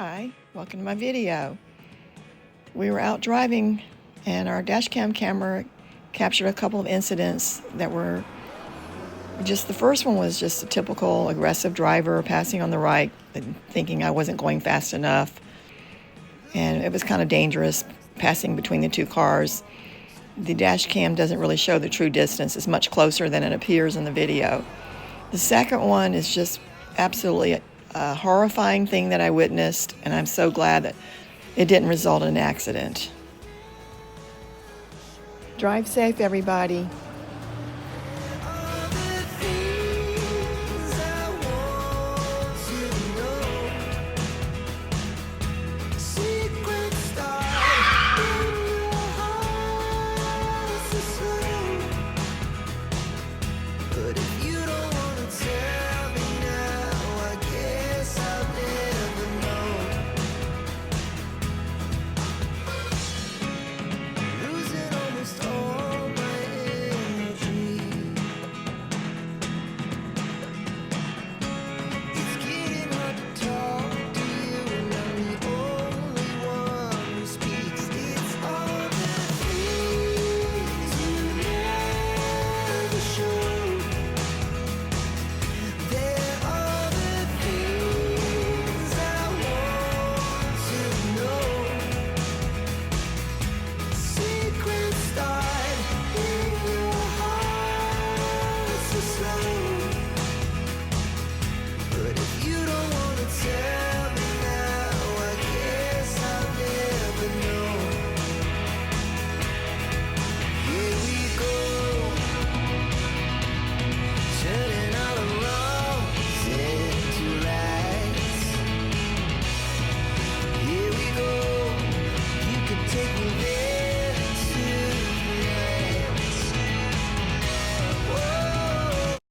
Hi, welcome to my video. We were out driving and our dash cam camera captured a couple of incidents that were the first one was just a typical aggressive driver passing on the right, thinking I wasn't going fast enough. And it was kind of dangerous passing between the two cars. The dash cam doesn't really show the true distance. It's much closer than it appears in the video. The second one is just absolutely a horrifying thing that I witnessed, and I'm so glad that it didn't result in an accident. Drive safe, everybody.